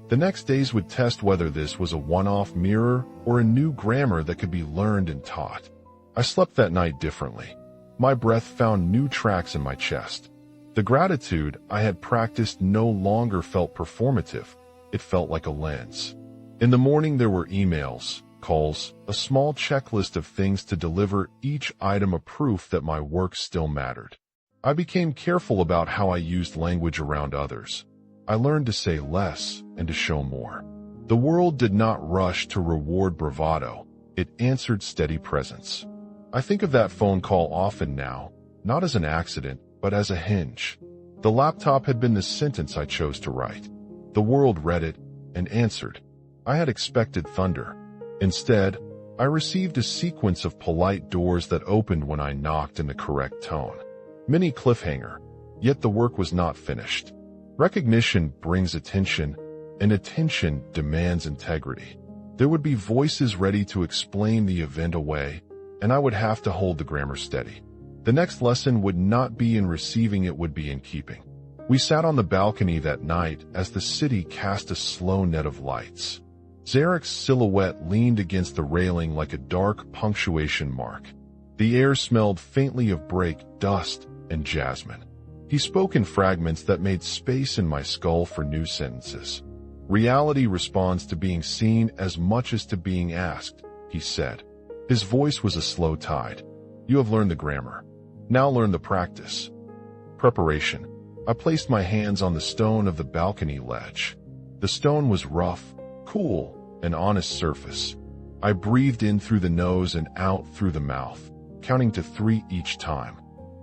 The next days would test whether this was a one-off mirror or a new grammar that could be learned and taught. I slept that night differently. My breath found new tracks in my chest. The gratitude I had practiced no longer felt performative. It felt like a lens. In the morning there were emails, calls, a small checklist of things to deliver, each item a proof that my work still mattered. I became careful about how I used language around others. I learned to say less and to show more. The world did not rush to reward bravado. It answered steady presence. I think of that phone call often now, not as an accident, but as a hinge. The laptop had been the sentence I chose to write. The world read it and answered. I had expected thunder. Instead, I received a sequence of polite doors that opened when I knocked in the correct tone. Mini cliffhanger. Yet the work was not finished. Recognition brings attention, and attention demands integrity. There would be voices ready to explain the event away, and I would have to hold the grammar steady. The next lesson would not be in receiving, it would be in keeping. We sat on the balcony that night as the city cast a slow net of lights. Zarak's silhouette leaned against the railing like a dark punctuation mark. The air smelled faintly of brake, dust, and jasmine. He spoke in fragments that made space in my skull for new sentences. Reality responds to being seen as much as to being asked, he said. His voice was a slow tide. You have learned the grammar. Now learn the practice. Preparation. I placed my hands on the stone of the balcony ledge. The stone was rough, cool, an honest surface. I breathed in through the nose and out through the mouth, counting to 3 each time.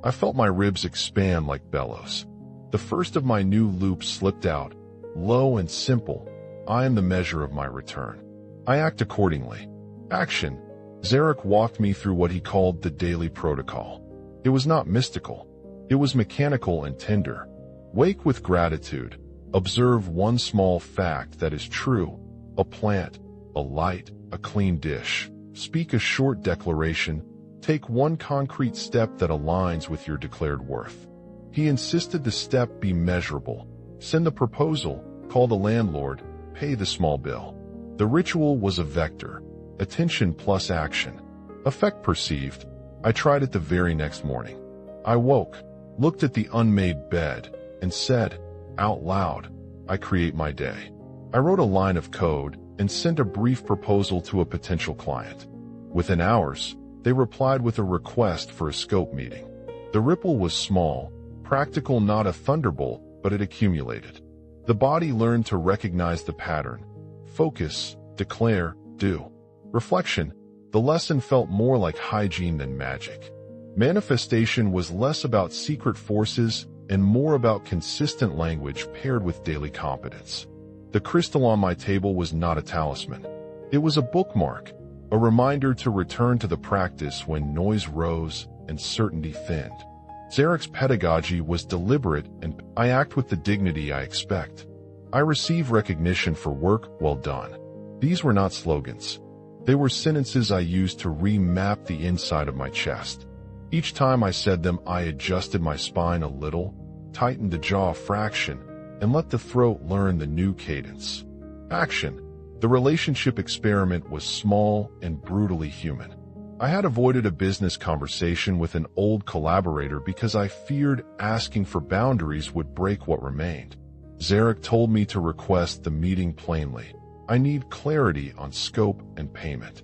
I felt my ribs expand like bellows. The first of my new loops slipped out, low and simple. I am the measure of my return. I act accordingly. Action. Zarak walked me through what he called the daily protocol. It was not mystical. It was mechanical and tender. Wake with gratitude. Observe one small fact that is true. A plant, a light, a clean dish. Speak a short declaration. Take one concrete step that aligns with your declared worth. He insisted the step be measurable. Send the proposal, call the landlord, pay the small bill. The ritual was a vector. Attention plus action. Effect perceived. I tried it the very next morning. I woke, looked at the unmade bed, and said, out loud, I create my day. I wrote a line of code and sent a brief proposal to a potential client. Within hours, they replied with a request for a scope meeting. The ripple was small, practical, not a thunderbolt, but it accumulated. The body learned to recognize the pattern. Focus, declare, do. Reflection. The lesson felt more like hygiene than magic. Manifestation was less about secret forces and more about consistent language paired with daily competence. The crystal on my table was not a talisman. It was a bookmark, a reminder to return to the practice when noise rose and certainty thinned. Zarak's pedagogy was deliberate, and I act with the dignity I expect. I receive recognition for work well done. These were not slogans. They were sentences I used to remap the inside of my chest. Each time I said them, I adjusted my spine a little, tightened the jaw a fraction, and let the throat learn the new cadence. Action. The relationship experiment was small and brutally human. I had avoided a business conversation with an old collaborator because I feared asking for boundaries would break what remained. Zarak told me to request the meeting plainly. I need clarity on scope and payment.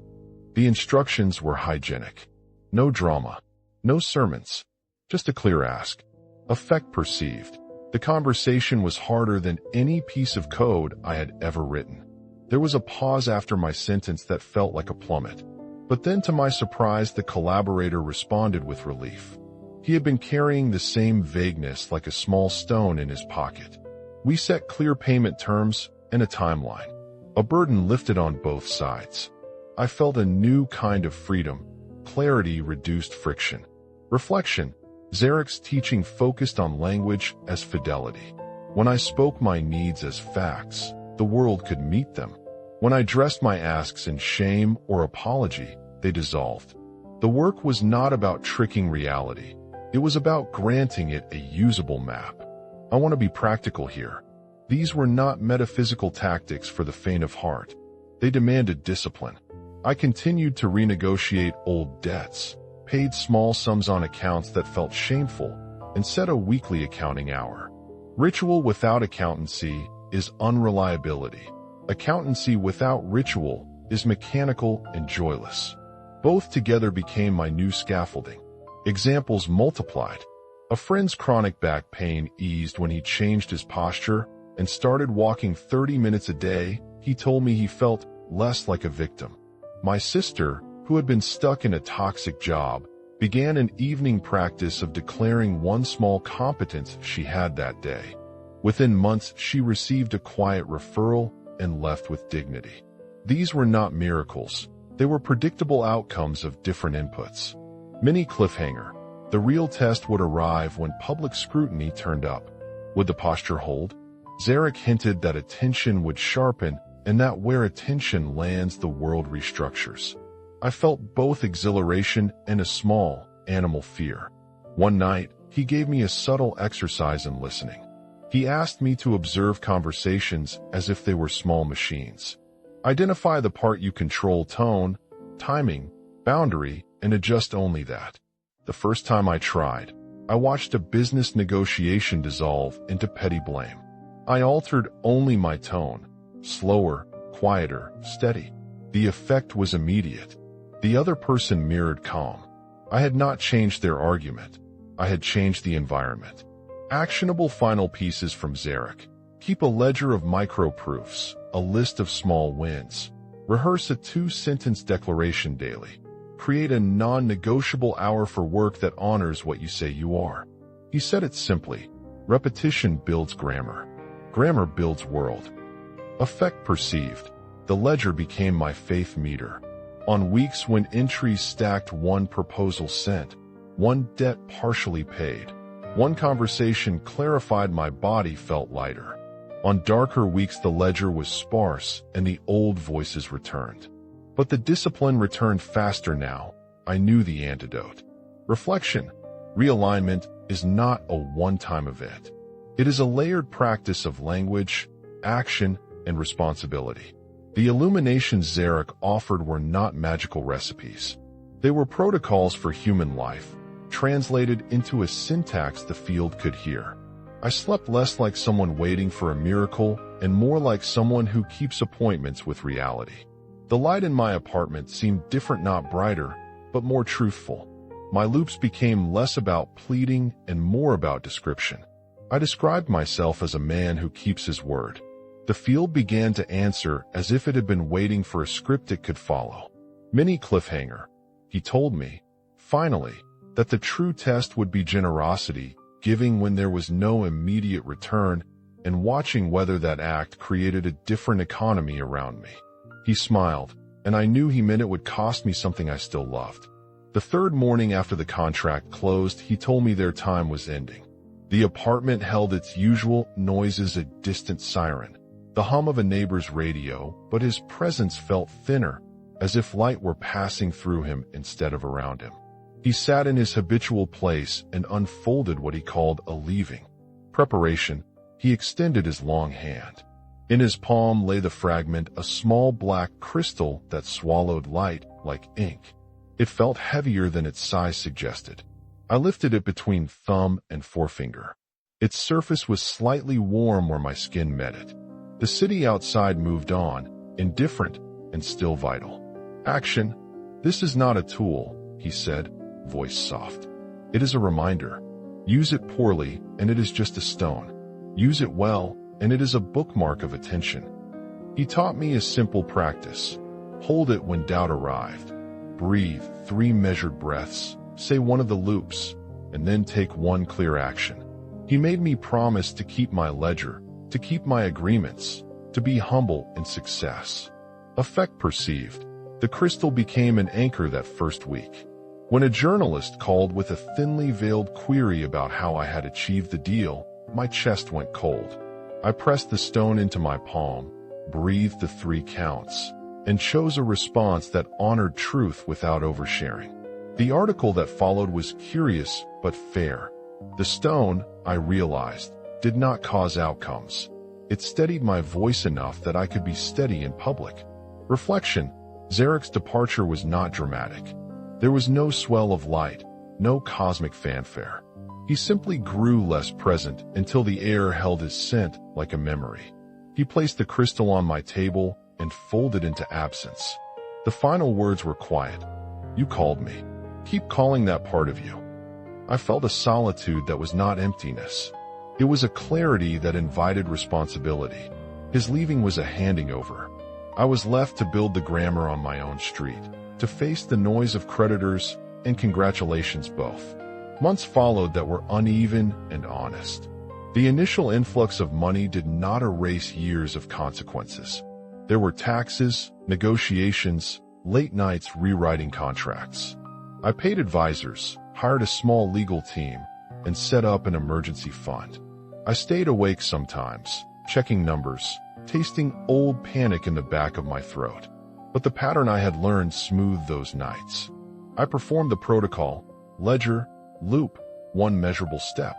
The instructions were hygienic. No drama. No sermons. Just a clear ask. Effect perceived. The conversation was harder than any piece of code I had ever written. There was a pause after my sentence that felt like a plummet. But then, to my surprise, the collaborator responded with relief. He had been carrying the same vagueness like a small stone in his pocket. We set clear payment terms and a timeline. A burden lifted on both sides. I felt a new kind of freedom. Clarity reduced friction. Reflection. Zarak's teaching focused on language as fidelity. When I spoke my needs as facts, the world could meet them. When I dressed my asks in shame or apology, they dissolved. The work was not about tricking reality. It was about granting it a usable map. I want to be practical here. These were not metaphysical tactics for the faint of heart. They demanded discipline. I continued to renegotiate old debts, paid small sums on accounts that felt shameful, and set a weekly accounting hour. Ritual without accountancy is unreliability. Accountancy without ritual is mechanical and joyless. Both together became my new scaffolding. Examples multiplied. A friend's chronic back pain eased when he changed his posture and started walking 30 minutes a day. He told me he felt less like a victim. My sister, who had been stuck in a toxic job, began an evening practice of declaring one small competence she had that day. Within months, she received a quiet referral and left with dignity. These were not miracles. They were predictable outcomes of different inputs. Mini cliffhanger. The real test would arrive when public scrutiny turned up. Would the posture hold? Zarak hinted that attention would sharpen, and that where attention lands, the world restructures. I felt both exhilaration and a small, animal fear. One night, he gave me a subtle exercise in listening. He asked me to observe conversations as if they were small machines. Identify the part you control: tone, timing, boundary, and adjust only that. The first time I tried, I watched a business negotiation dissolve into petty blame. I altered only my tone, slower, quieter, steady. The effect was immediate. The other person mirrored calm. I had not changed their argument. I had changed the environment. Actionable final pieces from Zarak. Keep a ledger of micro-proofs, a list of small wins. Rehearse a 2-sentence declaration daily. Create a non-negotiable hour for work that honors what you say you are. He said it simply. Repetition builds grammar. Grammar builds world. Effect perceived. The ledger became my faith meter. On weeks when entries stacked, one proposal sent, one debt partially paid, one conversation clarified, my body felt lighter. On darker weeks, the ledger was sparse and the old voices returned. But the discipline returned faster now. I knew the antidote. Reflection. Realignment is not a one-time event. It is a layered practice of language, action, and responsibility. The illuminations Zarak offered were not magical recipes. They were protocols for human life, translated into a syntax the field could hear. I slept less like someone waiting for a miracle and more like someone who keeps appointments with reality. The light in my apartment seemed different, not brighter, but more truthful. My loops became less about pleading and more about description. I described myself as a man who keeps his word. The field began to answer as if it had been waiting for a script it could follow. Mini cliffhanger. He told me, finally, that the true test would be generosity, giving when there was no immediate return, and watching whether that act created a different economy around me. He smiled. and I knew he meant it would cost me something I still loved. The third morning after the contract closed, he told me their time was ending. The apartment held its usual noises, a distant siren, the hum of a neighbor's radio, but his presence felt thinner, as if light were passing through him instead of around him. He sat in his habitual place and unfolded what he called a leaving preparation. He extended his long hand. In his palm lay the fragment, a small black crystal that swallowed light like ink. It felt heavier than its size suggested. I lifted it between thumb and forefinger. Its surface was slightly warm where my skin met it. The city outside moved on, indifferent and still vital. Action. This is not a tool, he said, voice soft. It is a reminder. Use it poorly, and it is just a stone. Use it well, and it is a bookmark of attention. He taught me a simple practice. Hold it when doubt arrived. Breathe 3 measured breaths, say one of the loops, and then take one clear action. He made me promise to keep my ledger, to keep my agreements, to be humble in success. Effect perceived. The crystal became an anchor that first week. When a journalist called with a thinly veiled query about how I had achieved the deal, my chest went cold. I pressed the stone into my palm, breathed the 3 counts, and chose a response that honored truth without oversharing. The article that followed was curious but fair. The stone, I realized, did not cause outcomes. It steadied my voice enough that I could be steady in public. Reflection. Zarak's departure was not dramatic. There was no swell of light, no cosmic fanfare. He simply grew less present until the air held his scent like a memory. He placed the crystal on my table and folded into absence. The final words were quiet. You called me. Keep calling that part of you. I felt a solitude that was not emptiness. It was a clarity that invited responsibility. His leaving was a handing over. I was left to build the grammar on my own street, to face the noise of creditors and congratulations both. Months followed that were uneven and honest. The initial influx of money did not erase years of consequences. There were taxes, negotiations, late nights rewriting contracts. I paid advisors, hired a small legal team, and set up an emergency fund. I stayed awake sometimes, checking numbers, tasting old panic in the back of my throat. But the pattern I had learned smoothed those nights. I performed the protocol, ledger, loop, one measurable step.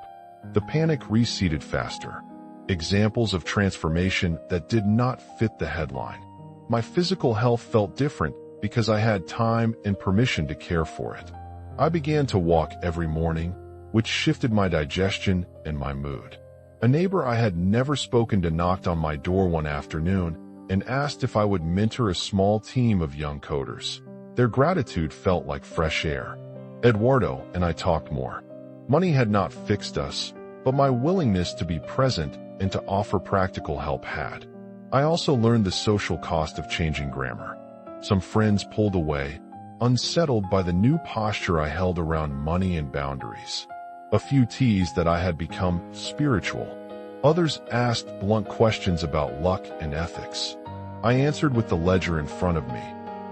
The panic receded faster. Examples of transformation that did not fit the headline. My physical health felt different because I had time and permission to care for it. I began to walk every morning, which shifted my digestion and my mood. A neighbor I had never spoken to knocked on my door one afternoon and asked if I would mentor a small team of young coders. Their gratitude felt like fresh air. Eduardo and I talked more. Money had not fixed us, but my willingness to be present and to offer practical help had. I also learned the social cost of changing grammar. Some friends pulled away, unsettled by the new posture I held around money and boundaries. A few teased that I had become spiritual. Others asked blunt questions about luck and ethics. I answered with the ledger in front of me.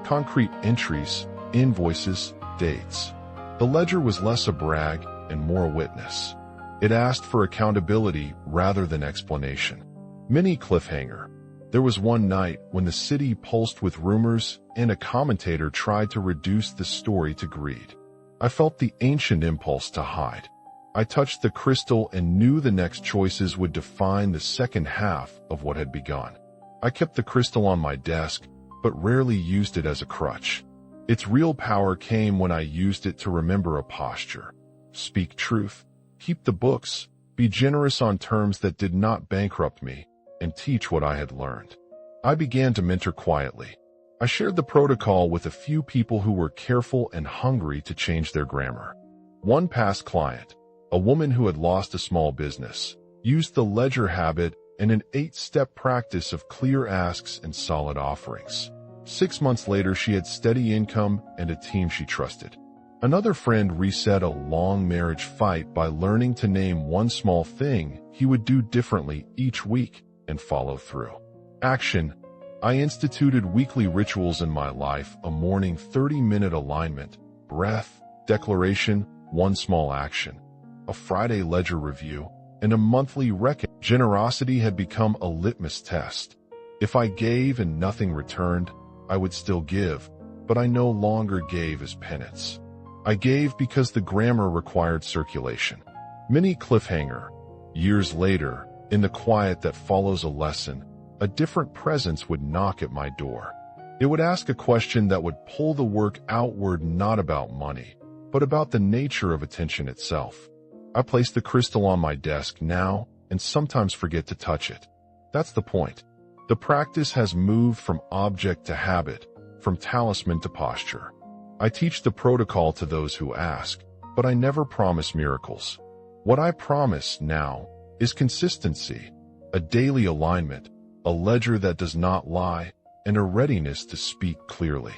Concrete entries, invoices, dates. The ledger was less a brag and more a witness. It asked for accountability rather than explanation. Mini cliffhanger. There was one night when the city pulsed with rumors and a commentator tried to reduce the story to greed. I felt the ancient impulse to hide. I touched the crystal and knew the next choices would define the second half of what had begun. I kept the crystal on my desk, but rarely used it as a crutch. Its real power came when I used it to remember a posture. Speak truth, keep the books, be generous on terms that did not bankrupt me, and teach what I had learned. I began to mentor quietly. I shared the protocol with a few people who were careful and hungry to change their grammar. One past client, a woman who had lost a small business, used the ledger habit and an 8-step practice of clear asks and solid offerings. 6 months later, she had steady income and a team she trusted. Another friend reset a long marriage fight by learning to name one small thing he would do differently each week and follow through. Action. I instituted weekly rituals in my life: a morning 30-minute alignment, breath, declaration, one small action, a Friday ledger review, and a monthly reckoning. Generosity had become a litmus test. If I gave and nothing returned, I would still give, but I no longer gave as penance. I gave because the grammar required circulation. Mini cliffhanger. Years later, in the quiet that follows a lesson, a different presence would knock at my door. It would ask a question that would pull the work outward, not about money, but about the nature of attention itself. I place the crystal on my desk now and sometimes forget to touch it. That's the point. The practice has moved from object to habit, from talisman to posture. I teach the protocol to those who ask, but I never promise miracles. What I promise now is consistency, a daily alignment, a ledger that does not lie, and a readiness to speak clearly.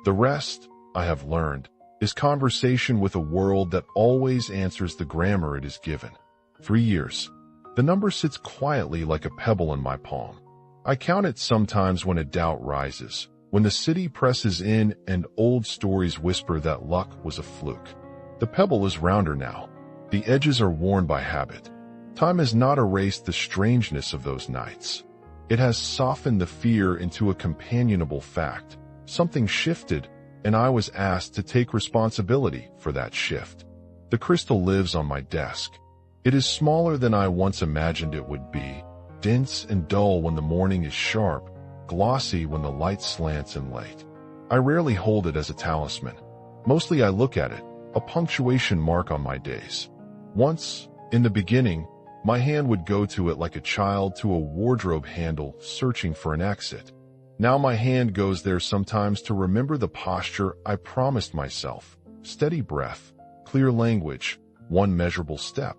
The rest, I have learned, is conversation with a world that always answers the grammar it is given. 3 years. The number sits quietly like a pebble in my palm. I count it sometimes when a doubt rises, when the city presses in and old stories whisper that luck was a fluke. The pebble is rounder now. The edges are worn by habit. Time has not erased the strangeness of those nights. It has softened the fear into a companionable fact. Something shifted, and I was asked to take responsibility for that shift. The crystal lives on my desk. It is smaller than I once imagined it would be, dense and dull when the morning is sharp, glossy when the light slants in late. I rarely hold it as a talisman. Mostly I look at it, a punctuation mark on my days. Once, in the beginning, my hand would go to it like a child to a wardrobe handle searching for an exit. Now my hand goes there sometimes to remember the posture I promised myself. Steady breath, clear language, one measurable step.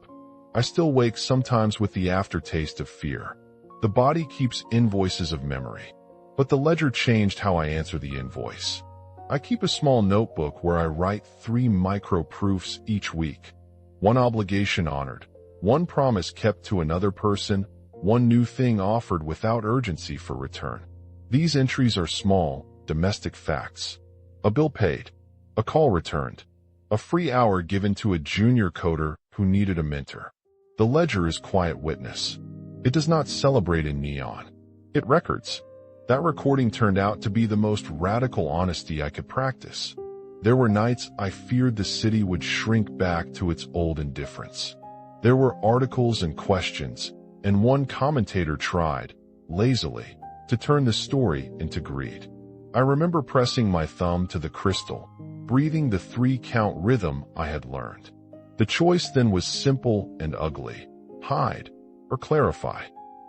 I still wake sometimes with the aftertaste of fear. The body keeps invoices of memory, but the ledger changed how I answer the invoice. I keep a small notebook where I write 3 micro proofs each week. One obligation honored, one promise kept to another person, one new thing offered without urgency for return. These entries are small, domestic facts. A bill paid, a call returned, a free hour given to a junior coder who needed a mentor. The ledger is quiet witness. It does not celebrate in neon. It records. That recording turned out to be the most radical honesty I could practice. There were nights I feared the city would shrink back to its old indifference. There were articles and questions, and one commentator tried, lazily, to turn the story into greed. I remember pressing my thumb to the crystal, breathing the 3-count rhythm I had learned. The choice then was simple and ugly: hide or clarify.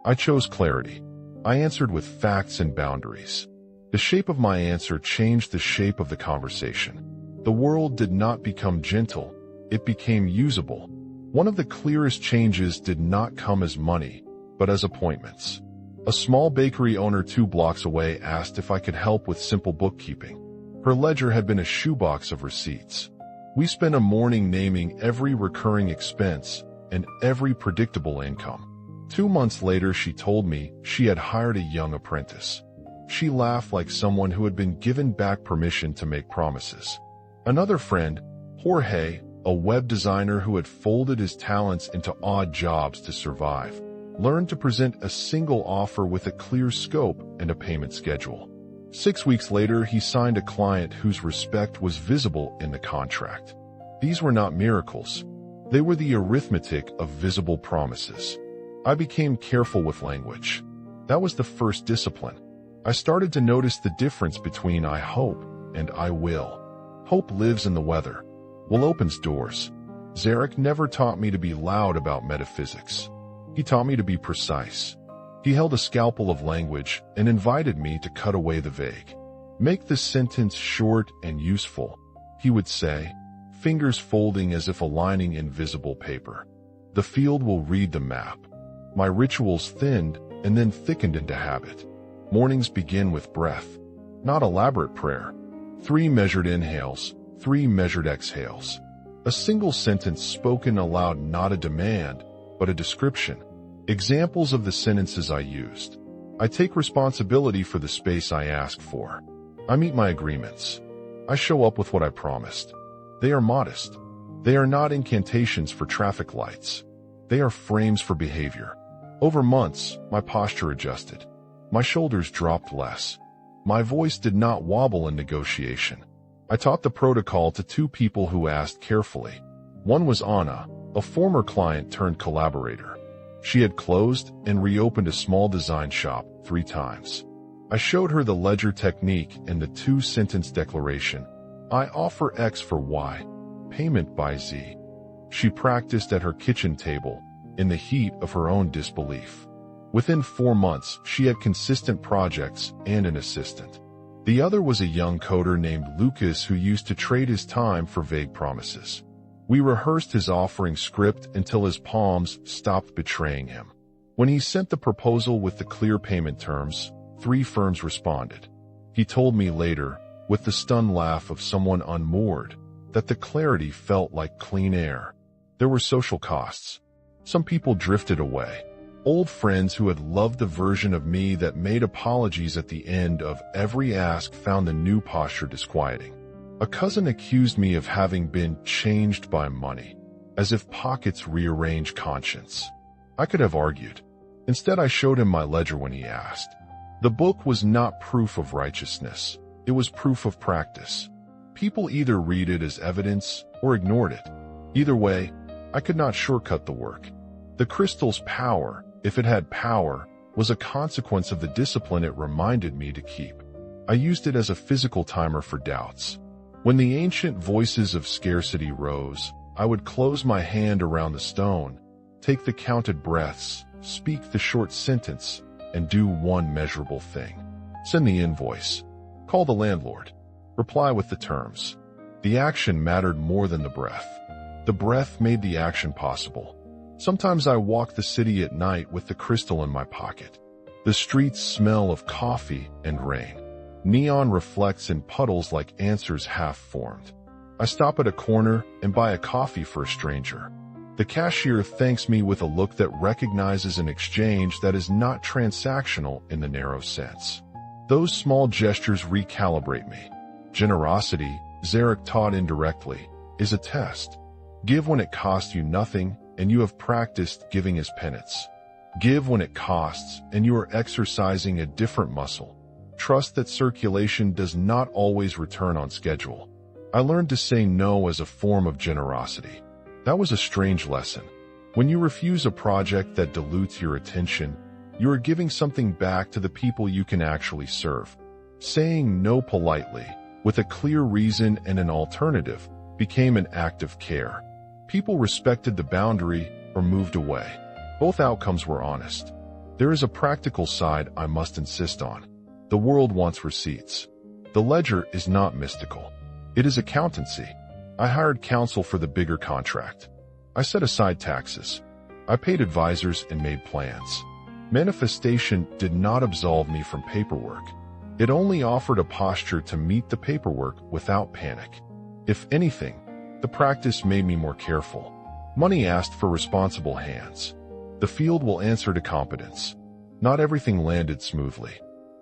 I chose clarity. I answered with facts and boundaries. The shape of my answer changed the shape of the conversation. The world did not become gentle, it became usable. One of the clearest changes did not come as money, but as appointments. A small bakery owner 2 blocks away asked if I could help with simple bookkeeping. Her ledger had been a shoebox of receipts. We spent a morning naming every recurring expense and every predictable income. 2 months later, she told me she had hired a young apprentice. She laughed like someone who had been given back permission to make promises. Another friend, Jorge, a web designer who had folded his talents into odd jobs to survive, learned to present a single offer with a clear scope and a payment schedule. 6 weeks later, he signed a client whose respect was visible in the contract. These were not miracles. They were the arithmetic of visible promises. I became careful with language. That was the first discipline. I started to notice the difference between I hope and I will. Hope lives in the weather. Will opens doors. Zarak never taught me to be loud about metaphysics. He taught me to be precise. He held a scalpel of language and invited me to cut away the vague. Make this sentence short and useful, he would say, fingers folding as if aligning invisible paper. The field will read the map. My rituals thinned and then thickened into habit. Mornings begin with breath, not elaborate prayer. 3 measured inhales, 3 measured exhales. A single sentence spoken aloud, not a demand, but a description. Examples of the sentences I used. I take responsibility for the space I ask for. I meet my agreements. I show up with what I promised. They are modest. They are not incantations for traffic lights. They are frames for behavior. Over months, my posture adjusted. My shoulders dropped less. My voice did not wobble in negotiation. I taught the protocol to two people who asked carefully. One was Anna, a former client turned collaborator. She had closed and reopened a small design shop 3 times. I showed her the ledger technique and the 2-sentence declaration. I offer X for Y, payment by Z. She practiced at her kitchen table, in the heat of her own disbelief. Within 4 months, she had consistent projects and an assistant. The other was a young coder named Lucas who used to trade his time for vague promises. We rehearsed his offering script until his palms stopped betraying him. When he sent the proposal with the clear payment terms, 3 firms responded. He told me later, with the stunned laugh of someone unmoored, that the clarity felt like clean air. There were social costs. Some people drifted away. Old friends who had loved the version of me that made apologies at the end of every ask found the new posture disquieting. A cousin accused me of having been changed by money, as if pockets rearrange conscience. I could have argued. Instead, I showed him my ledger when he asked. The book was not proof of righteousness. It was proof of practice. People either read it as evidence or ignored it. Either way, I could not shortcut the work. The crystal's power, if it had power, was a consequence of the discipline it reminded me to keep. I used it as a physical timer for doubts. When the ancient voices of scarcity rose, I would close my hand around the stone, take the counted breaths, speak the short sentence, and do one measurable thing. Send the invoice. Call the landlord. Reply with the terms. The action mattered more than the breath. The breath made the action possible. Sometimes I walk the city at night with the crystal in my pocket. The streets smell of coffee and rain. Neon reflects in puddles like answers half-formed. I stop at a corner and buy a coffee for a stranger. The cashier thanks me with a look that recognizes an exchange that is not transactional in the narrow sense. Those small gestures recalibrate me. Generosity, Zarak taught indirectly, is a test. Give when it costs you nothing, and you have practiced giving as penance. Give when it costs, and you are exercising a different muscle. Trust that circulation does not always return on schedule. I learned to say no as a form of generosity. That was a strange lesson. When you refuse a project that dilutes your attention, you are giving something back to the people you can actually serve. Saying no politely, with a clear reason and an alternative, became an act of care. People respected the boundary or moved away. Both outcomes were honest. There is a practical side I must insist on. The world wants receipts. The ledger is not mystical. It is accountancy. I hired counsel for the bigger contract. I set aside taxes. I paid advisors and made plans. Manifestation did not absolve me from paperwork. It only offered a posture to meet the paperwork without panic. If anything, the practice made me more careful. Money asked for responsible hands. The field will answer to competence. Not everything landed smoothly.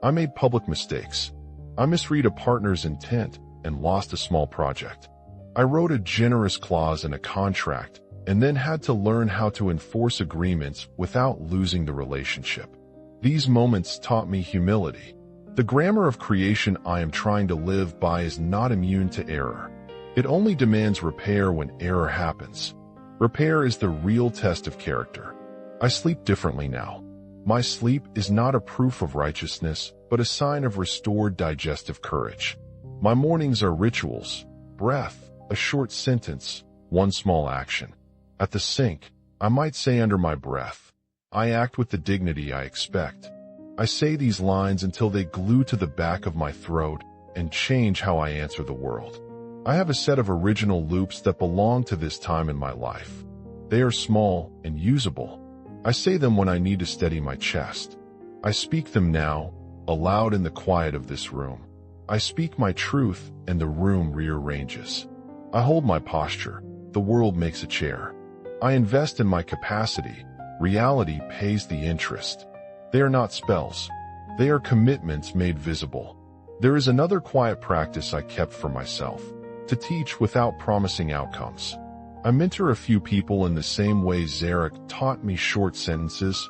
I made public mistakes. I misread a partner's intent and lost a small project. I wrote a generous clause in a contract and then had to learn how to enforce agreements without losing the relationship. These moments taught me humility. The grammar of creation I am trying to live by is not immune to error. It only demands repair when error happens. Repair is the real test of character. I sleep differently now. My sleep is not a proof of righteousness, but a sign of restored digestive courage. My mornings are rituals, breath, a short sentence, one small action. At the sink, I might say under my breath, I act with the dignity I expect. I say these lines until they glue to the back of my throat and change how I answer the world. I have a set of original loops that belong to this time in my life. They are small and usable. I say them when I need to steady my chest. I speak them now, aloud in the quiet of this room. I speak my truth and the room rearranges. I hold my posture. The world makes a chair. I invest in my capacity. Reality pays the interest. They are not spells. They are commitments made visible. There is another quiet practice I kept for myself: to teach without promising outcomes. I mentor a few people in the same way Zarak taught me: short sentences.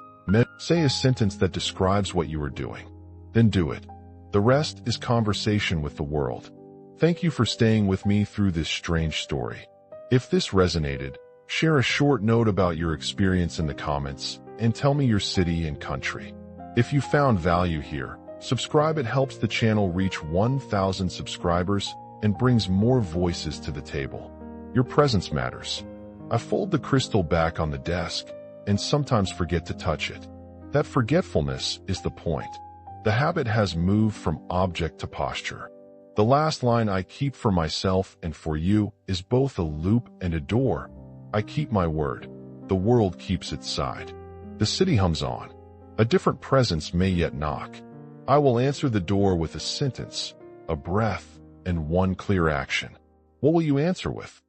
Say a sentence that describes what you are doing. Then do it. The rest is conversation with the world. Thank you for staying with me through this strange story. If this resonated, share a short note about your experience in the comments and tell me your city and country. If you found value here, subscribe. It helps the channel reach 1,000 subscribers and brings more voices to the table. Your presence matters. I fold the crystal back on the desk and sometimes forget to touch it. That forgetfulness is the point. The habit has moved from object to posture. The last line I keep for myself and for you is both a loop and a door. I keep my word. The world keeps its side. The city hums on. A different presence may yet knock. I will answer the door with a sentence, a breath, and one clear action. What will you answer with?